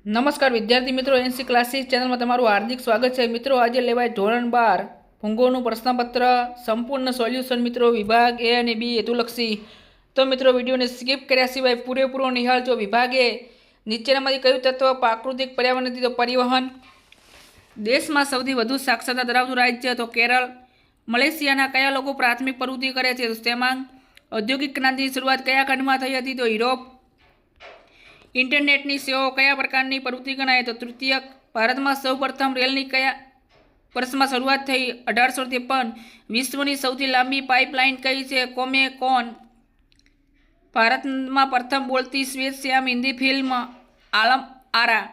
નમસ્કાર વિદ્યાર્થી મિત્રો, એનસી ક્લાસીસ ચેનલમાં તમારું હાર્દિક સ્વાગત છે. મિત્રો આજે લેવાય ધોરણ 12 ભૂંગોળનું પ્રશ્નપત્ર સંપૂર્ણ સોલ્યુશન. મિત્રો વિભાગ એ અને બી હેતુલક્ષી. તો મિત્રો વિડીયોને સ્કીપ કર્યા સિવાય પૂરેપૂરો નિહાળજો. વિભાગ એ નીચેનામાંથી કયું તત્વ પ્રાકૃતિક પર્યાવરણ નથી? તો પરિવહન. દેશમાં સૌથી વધુ સાક્ષરતા ધરાવતું રાજ્ય તો કેરળ. મલેશિયાના કયા લોકો પ્રાથમિક પ્રવૃત્તિ કરે છે? તો તેમાં. ઔદ્યોગિક ક્રાંતિની શરૂઆત કયા ખંડમાં થઈ હતી? તો યુરોપ. ઇન્ટરનેટની સેવાઓ કયા પ્રકારની પ્રવૃત્તિ ગણાય? તો તૃતીયક. ભારતમાં સૌપ્રથમ રેલની કયા વર્ષમાં શરૂઆત થઈ? 1853. વિશ્વની સૌથી લાંબી પાઇપલાઇન કઈ છે? કોમે કોન. ભારતમાં પ્રથમ બોલતી શ્વેત શ્યામ હિન્દી ફિલ્મ આલમ આરા.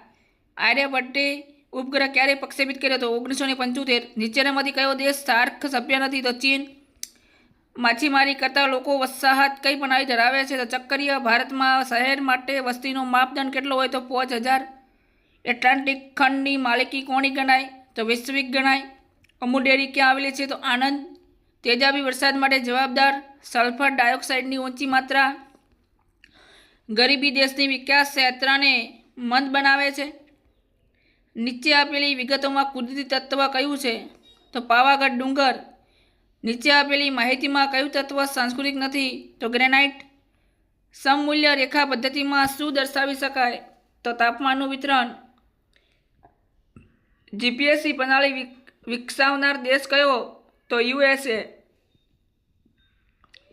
આર્યભટ્ટે ઉપગ્રહ ક્યારે પ્રક્ષેપિત કર્યો? તો 1975. નીચેનામાંથી કયો દેશ સાર્ક સભ્ય નથી? તો ચીન. માછીમારી કરતા લોકો વસાહત કઈ પ્રણાલી ધરાવે છે? તો ચક્કરીય. ભારતમાં શહેર માટે વસ્તીનો માપદંડ કેટલો હોય? તો 5000. એટલાન્ટિક ખંડની માલિકી કોની ગણાય? તો વૈશ્વિક ગણાય. અમૂલ ડેરી ક્યાં આવેલી છે? તો આણંદ. તેજાબી વરસાદ માટે જવાબદાર? સલ્ફર ડાયોક્સાઇડની ઊંચી માત્રા. ગરીબી દેશની વિકાસ યાત્રાને મંદ બનાવે છે. નીચે આપેલી વિગતોમાં કુદરતી તત્વ કયું છે? તો પાવાગઢ ડુંગર. નીચે આપેલી માહિતીમાં કયું તત્વ સાંસ્કૃતિક નથી? તો ગ્રેનાઇટ. સમમૂલ્ય રેખા પદ્ધતિમાં શું દર્શાવી શકાય? તો તાપમાનનું વિતરણ. જીપીએસસી પ્રણાલી વિકસાવનાર દેશ કયો? તો યુએસએ.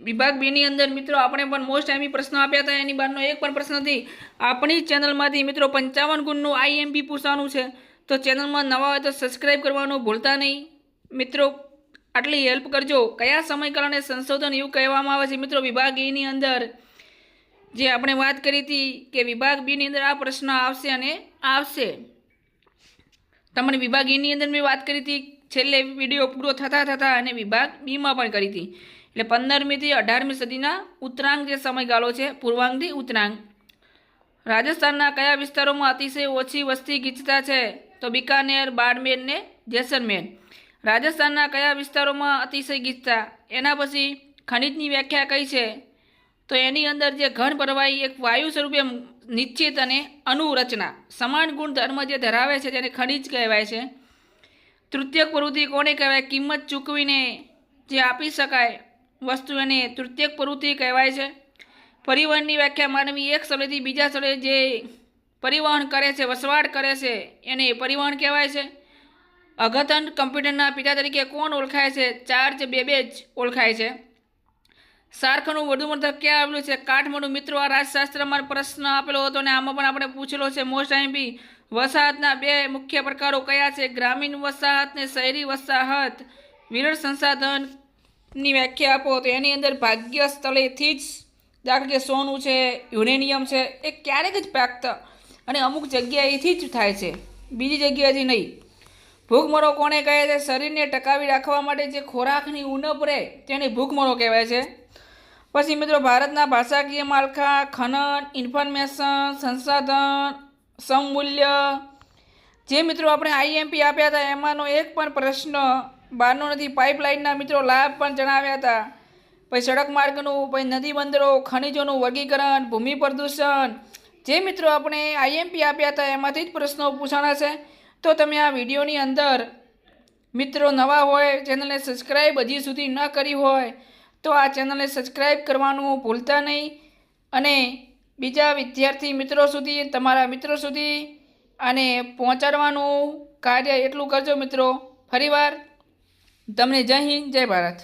વિભાગ બીની અંદર મિત્રો આપણે પણ મોસ્ટ એમપી પ્રશ્નો આપ્યા હતા. એની બહારનો એક પણ પ્રશ્ન નથી. આપણી ચેનલમાંથી મિત્રો 55 ગુણનું આઈએમપી પૂછવાનું છે. તો ચેનલમાં નવા હોય તો સબસ્ક્રાઈબ કરવાનું ભૂલતા નહીં. મિત્રો આટલી હેલ્પ કરજો. કયા સમયગાળાને સંશોધન યુગ કહેવામાં આવે છે? મિત્રો વિભાગ એની અંદર જે આપણે વાત કરી હતી કે વિભાગ બીની અંદર આ પ્રશ્ન આવશે અને આવશે. તમને વિભાગ એની અંદર મેં વાત કરી હતી છેલ્લે વિડીયો પૂરો થતાં અને વિભાગ બીમાં પણ કરી હતી. એટલે 15મી થી 18મી સદીના ઉત્તરાંગ જે સમયગાળો છે, પૂર્વાંગથી ઉત્તરાંગ. રાજસ્થાનના કયા વિસ્તારોમાં અતિશય ઓછી વસ્તી ગીચતા છે? તો બિકાનેર, બાડમેર ને જેસલમેર. રાજસ્થાનના કયા વિસ્તારોમાં અતિશય ગીચતા? એના પછી ખનિજની વ્યાખ્યા કઈ છે? તો એની અંદર જે ઘન પ્રવાહી એક વાયુ સ્વરૂપે નિશ્ચિત અને અનુરચના સમાન ગુણધર્મ જે ધરાવે છે તેને ખનિજ કહેવાય છે. તૃતીયક પ્રવૃત્તિ કોને કહેવાય? કિંમત ચૂકવીને જે આપી શકાય વસ્તુ એને તૃતીયક પ્રવૃત્તિ કહેવાય છે. પરિવહનની વ્યાખ્યા. માનવી એક સ્થળેથી બીજા સ્થળે જે પરિવહન કરે છે, વસવાટ કરે છે એને પરિવહન કહેવાય છે. અઘતન કમ્પ્યુટરના પિતા તરીકે કોણ ઓળખાય છે? ચાર્લ્સ બેબેજ ઓળખાય છે. શાર્કનું વધુ મથક ક્યાં આવેલું છે? કાઠમંડુ. મિત્રો આ રાજશાસ્ત્રમાં પ્રશ્ન આપેલો હતો અને આમાં પણ આપણે પૂછેલો છે મોસ્ટ આઈએમપી. વસાહતના બે મુખ્ય પ્રકારો કયા છે? ગ્રામીણ વસાહત ને શહેરી વસાહત. વિરળ સંસાધનની વ્યાખ્યા આપો. તો એની અંદર ભાગ્ય સ્થળેથી જ, દાખલા કે સોનું છે, યુરેનિયમ છે, એ ક્યારેક જ પ્રાપ્ત અને અમુક જગ્યાએથી જ થાય છે, બીજી જગ્યાએથી નહીં. ભૂખમરો કોને કહે છે? શરીરને ટકાવી રાખવા માટે જે ખોરાકની ઉણપ રહે તેને ભૂખમરો કહેવાય છે. પછી મિત્રો ભારતના ભાષાકીય માળખા, ખનન, ઇન્ફોર્મેશન, સંસાધન, સમમૂલ્ય. જે મિત્રો આપણે આઈએમપી આપ્યા હતા એમાંનો એક પણ પ્રશ્ન બહારનો નથી. પાઇપલાઇનના મિત્રો લાભ પણ જણાવ્યા હતા. પછી સડક માર્ગનું, પછી નદી બંદરો, ખનિજોનું વર્ગીકરણ, ભૂમિ પ્રદૂષણ. જે મિત્રો આપણે આઈએમપી આપ્યા હતા એમાંથી જ પ્રશ્નો પૂછાણા છે. તો તમે આ વિડીયોની અંદર મિત્રો નવા હોય, ચેનલને સબસ્ક્રાઈબ હજી સુધી ન કરી હોય તો આ ચેનલને સબસ્ક્રાઈબ કરવાનું ભૂલતા નહીં. અને બીજા વિદ્યાર્થી મિત્રો સુધી, તમારા મિત્રો સુધી આને પહોંચાડવાનું કાર્ય એટલું કરજો મિત્રો. ફરીવાર તમને જય હિન્દ, જય ભારત.